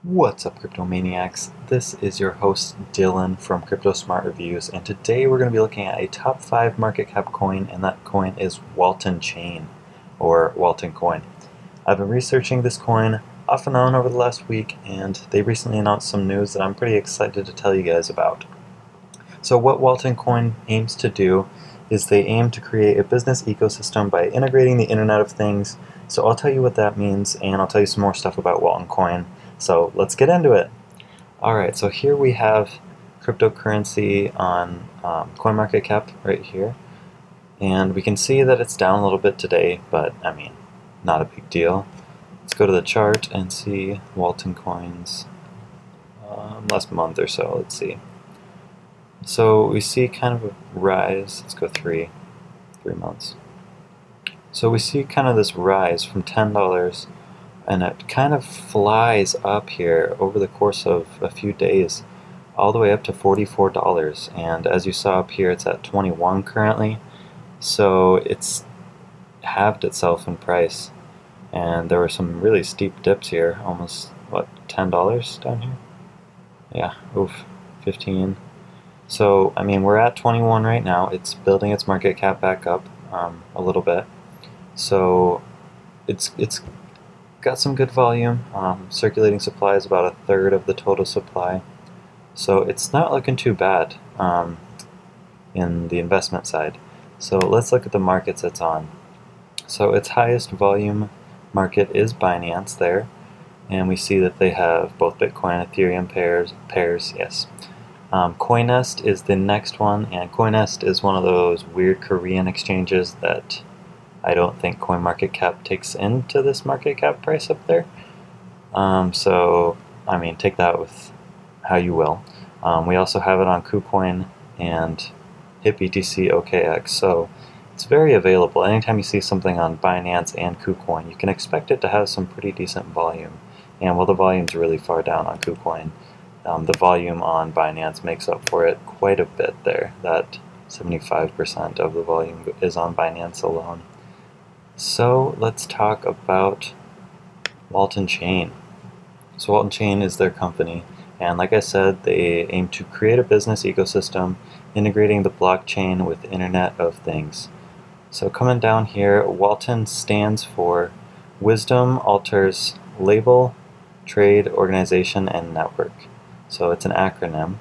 What's up, Cryptomaniacs? This is your host Dylan from Crypto Smart Reviews, and today we're going to be looking at a top 5 market cap coin, and that coin is Walton Chain, or Walton Coin. I've been researching this coin off and on over the last week, and they recently announced some news that I'm pretty excited to tell you guys about. So what Walton Coin aims to do is they aim to create a business ecosystem by integrating the Internet of Things. So I'll tell you what that means, and I'll tell you some more stuff about Walton Coin. So let's get into it. Alright, so here we have cryptocurrency on CoinMarketCap right here. And we can see that it's down a little bit today, but I mean, not a big deal. Let's go to the chart and see Walton Coin's last month or so. Let's see. So we see kind of a rise. Let's go three months. So we see kind of this rise from $10, and it kind of flies up here over the course of a few days, all the way up to $44. And as you saw up here, it's at 21 currently. So it's halved itself in price. And there were some really steep dips here, almost, what, $10 down here? Yeah, oof, 15. So, I mean, we're at 21 right now. It's building its market cap back up a little bit. So it's got some good volume. Circulating supply is about 1/3 of the total supply. So it's not looking too bad in the investment side. So let's look at the markets it's on. So its highest volume market is Binance there. And we see that they have both Bitcoin and Ethereum pairs, yes. Coinnest is the next one, and Coinnest is one of those weird Korean exchanges that I don't think CoinMarketCap takes into this market cap price up there. So, I mean, take that with how you will. We also have it on Kucoin and HitBTC OKX, so it's very available. Anytime you see something on Binance and Kucoin, you can expect it to have some pretty decent volume. And while the volume's really far down on Kucoin, the volume on Binance makes up for it quite a bit there. That 75% of the volume is on Binance alone. So let's talk about Walton Chain. So Walton Chain is their company, and like I said, they aim to create a business ecosystem integrating the blockchain with the Internet of Things. So coming down here, Walton stands for Wisdom Alters Label, Trade, Organization, and Network. So it's an acronym.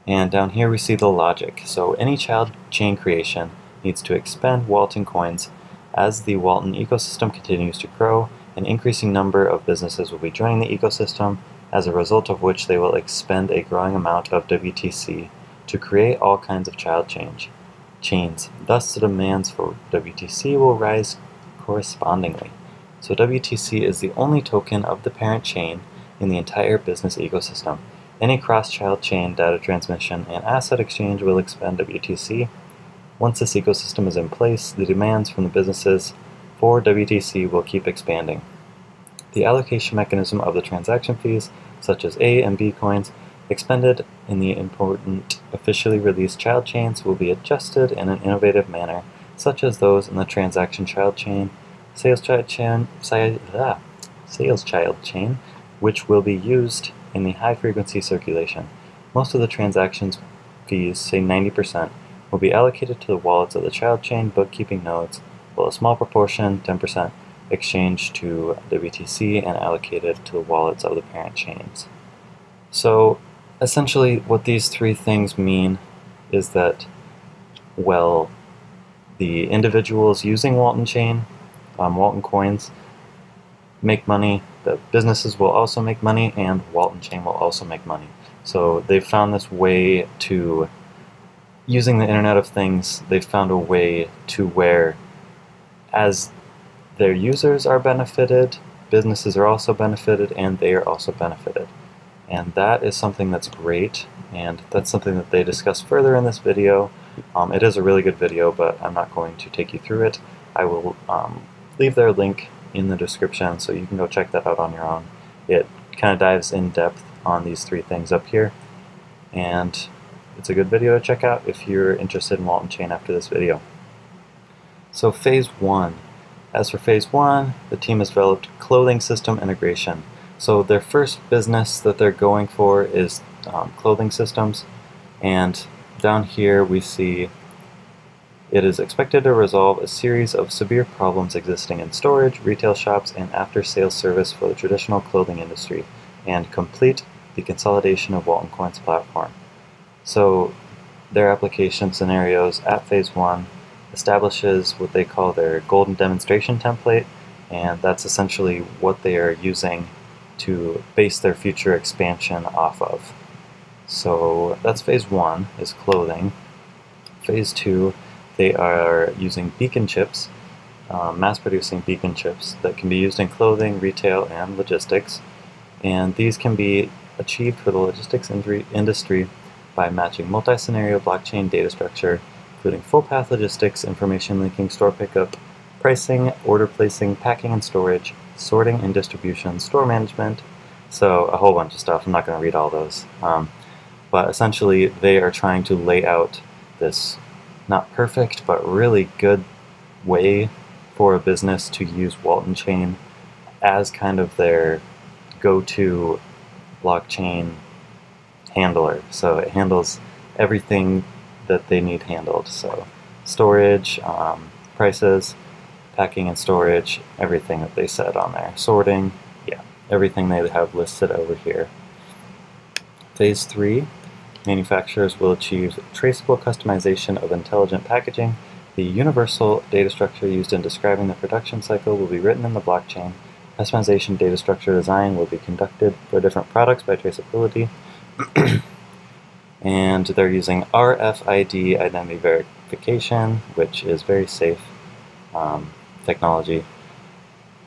And down here we see the logic. So any child chain creation needs to expend Walton coins. As the Walton ecosystem continues to grow, an increasing number of businesses will be joining the ecosystem, as a result of which they will expend a growing amount of WTC to create all kinds of child chains. Thus, the demands for WTC will rise correspondingly. So WTC is the only token of the parent chain in the entire business ecosystem. Any cross-child chain data transmission and asset exchange will expend WTC. Once this ecosystem is in place, the demands from the businesses for WTC will keep expanding. The allocation mechanism of the transaction fees, such as A and B coins, expended in the important officially released child chains will be adjusted in an innovative manner, such as those in the transaction child chain, sales child chain, which will be used in the high-frequency circulation. Most of the transactions fees, say 90%, will be allocated to the wallets of the child chain bookkeeping nodes, while a small proportion, 10%, exchanged to WTC and allocated to the wallets of the parent chains. So essentially what these three things mean is that, well, the individuals using Walton Chain, Walton coins, make money, the businesses will also make money, and Walton Chain will also make money. So they've found this way to, using the Internet of Things, they've found a way to where, as their users are benefited, businesses are also benefited, and they are also benefited. And that is something that's great, and that's something that they discuss further in this video. It is a really good video, but I'm not going to take you through it. I will leave their link in the description so you can go check that out on your own. It kind of dives in depth on these three things up here, and it's a good video to check out if you're interested in Walton Chain after this video. So phase 1. As for phase 1, the team has developed clothing system integration. So their first business that they're going for is clothing systems, and down here we see it is expected to resolve a series of severe problems existing in storage, retail shops, and after-sales service for the traditional clothing industry, and complete the consolidation of Walton Coin's platform. So their application scenarios at Phase 1 establishes what they call their golden demonstration template, and that's essentially what they are using to base their future expansion off of. So that's Phase 1, is clothing. Phase 2, they are using beacon chips, mass-producing beacon chips that can be used in clothing, retail, and logistics. And these can be achieved for the logistics industry by matching multi-scenario blockchain data structure, including full-path logistics, information linking, store pickup, pricing, order placing, packing and storage, sorting and distribution, store management, so a whole bunch of stuff. I'm not going to read all those. But essentially they are trying to lay out this not perfect but really good way for a business to use Walton Chain as kind of their go-to blockchain handler. So it handles everything that they need handled. So storage, prices, packing and storage, everything that they said on there. Sorting, yeah, everything they have listed over here. Phase 3, manufacturers will achieve traceable customization of intelligent packaging. The universal data structure used in describing the production cycle will be written in the blockchain. Customization data structure design will be conducted for different products by traceability. And they're using RFID identity verification, which is very safe technology.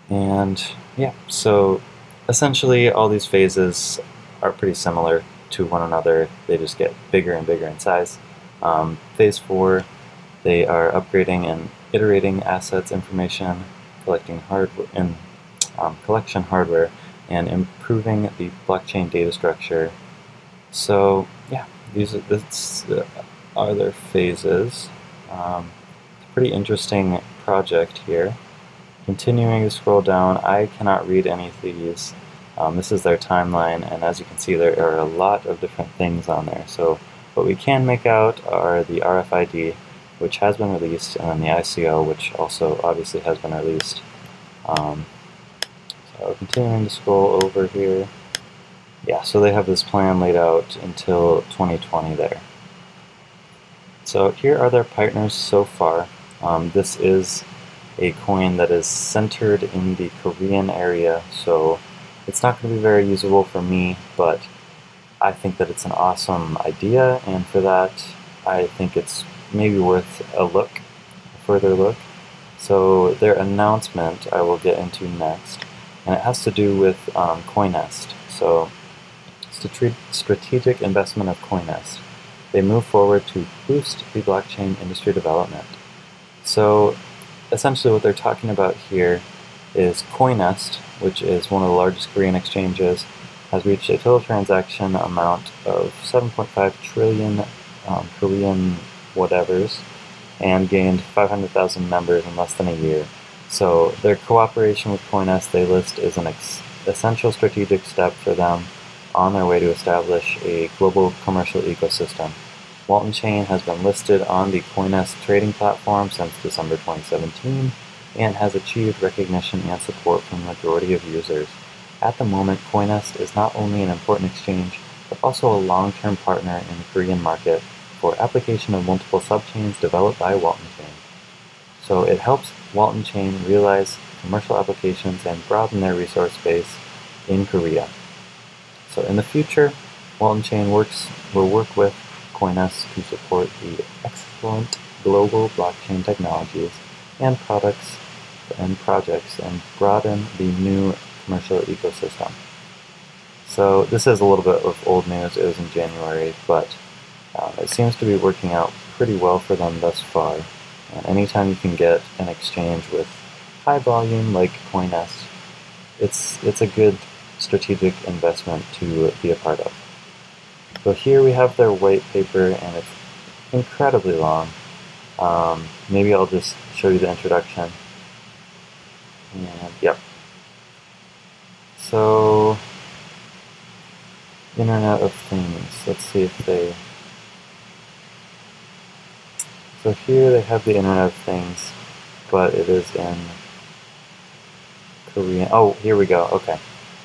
And yeah, so essentially all these phases are pretty similar to one another. They just get bigger and bigger in size. Phase 4, they are upgrading and iterating assets, information, collecting hardware, and collection hardware, and improving the blockchain data structure. So yeah, these are their phases. It's a pretty interesting project here. Continuing to scroll down, I cannot read any of these. This is their timeline, and as you can see, there are a lot of different things on there. So what we can make out are the RFID, which has been released, and then the ICO, which also obviously has been released. So continuing to scroll over here. Yeah, so they have this plan laid out until 2020 there. So here are their partners so far. This is a coin that is centered in the Korean area, so it's not going to be very usable for me, but I think that it's an awesome idea, and for that I think it's maybe worth a look, a further look. So their announcement I will get into next, and it has to do with Coinnest. So strategic investment of Coinnest. They move forward to boost the blockchain industry development. So essentially what they're talking about here is Coinnest, which is one of the largest Korean exchanges, has reached a total transaction amount of 7.5 trillion Korean whatevers, and gained 500,000 members in less than a year. So their cooperation with Coinnest they list is an essential strategic step for them on their way to establish a global commercial ecosystem. Walton Chain has been listed on the Coinnest trading platform since December 2017 and has achieved recognition and support from the majority of users. At the moment, Coinnest is not only an important exchange, but also a long-term partner in the Korean market for application of multiple subchains developed by Walton Chain. So it helps Walton Chain realize commercial applications and broaden their resource base in Korea. So in the future, Walton Chain will work with Coinnest to support the excellent global blockchain technologies and products and projects and broaden the new commercial ecosystem. So this is a little bit of old news. It was in January, but it seems to be working out pretty well for them thus far. And anytime you can get an exchange with high volume like Coinnest, it's a good strategic investment to be a part of. So here we have their white paper, and it's incredibly long. Maybe I'll just show you the introduction. And yep. So, Internet of Things. Let's see if they... So here they have the Internet of Things, but it is in Korean. Oh, here we go. Okay.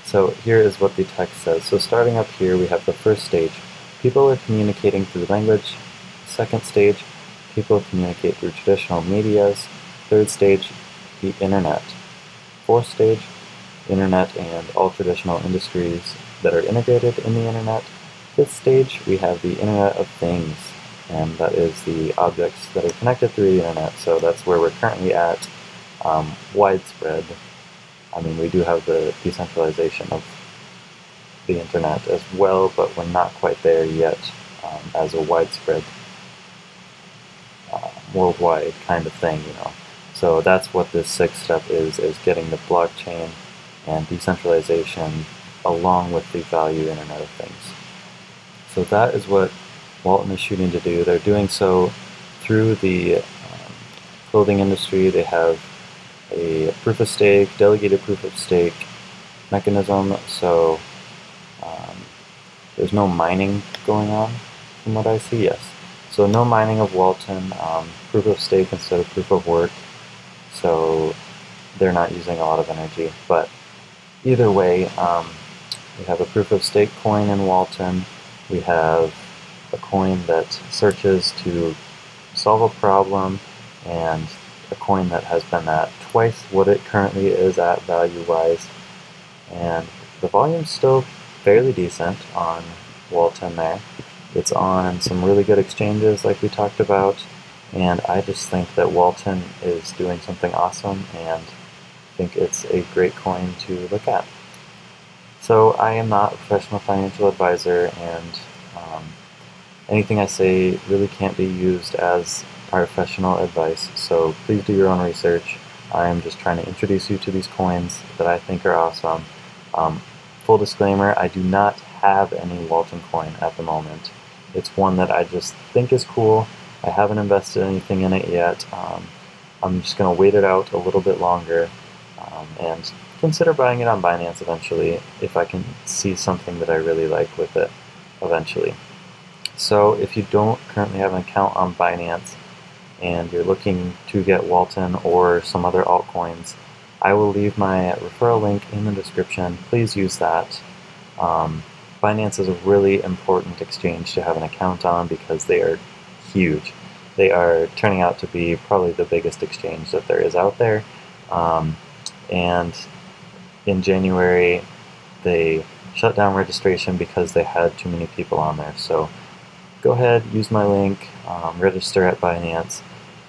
So here is what the text says. So starting up here, we have the first stage. People are communicating through language. Second stage, people communicate through traditional medias. Third stage, the Internet. Fourth stage, Internet and all traditional industries that are integrated in the Internet. Fifth stage, we have the Internet of Things, and that is the objects that are connected through the Internet. So that's where we're currently at, widespread. I mean, we do have the decentralization of the Internet as well, but we're not quite there yet as a widespread, worldwide kind of thing, you know. So that's what this sixth step is getting the blockchain and decentralization along with the value Internet of Things. So that is what Walton is shooting to do. They're doing so through the clothing industry. They have a proof of stake, delegated proof of stake mechanism, so there's no mining going on from what I see, yes. So no mining of Walton, proof of stake instead of proof of work, so they're not using a lot of energy. But either way, we have a proof of stake coin in Walton, we have a coin that searches to solve a problem, and a coin that has been at twice what it currently is at value-wise, and the volume's still fairly decent on Walton there. It's on some really good exchanges like we talked about, and I just think that Walton is doing something awesome, and I think it's a great coin to look at. So I am not a professional financial advisor, and anything I say really can't be used as professional advice, so please do your own research. I am just trying to introduce you to these coins that I think are awesome. Full disclaimer, I do not have any Walton coin at the moment. It's one that I just think is cool. I haven't invested anything in it yet. I'm just going to wait it out a little bit longer and consider buying it on Binance eventually if I can see something that I really like with it eventually. So if you don't currently have an account on Binance and you're looking to get Walton or some other altcoins, I will leave my referral link in the description. Please use that. Binance is a really important exchange to have an account on because they are huge. They are turning out to be probably the biggest exchange that there is out there. And in January, they shut down registration because they had too many people on there. So go ahead, use my link, register at Binance,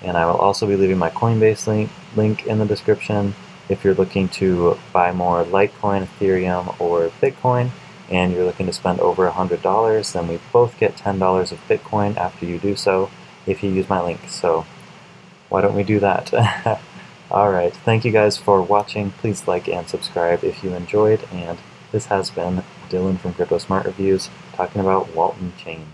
and I will also be leaving my Coinbase link in the description if you're looking to buy more Litecoin, Ethereum, or Bitcoin, and you're looking to spend over $100, then we both get $10 of Bitcoin after you do so if you use my link. So why don't we do that? Alright, thank you guys for watching. Please like and subscribe if you enjoyed, and this has been Dylan from Crypto Smart Reviews talking about Walton Chain.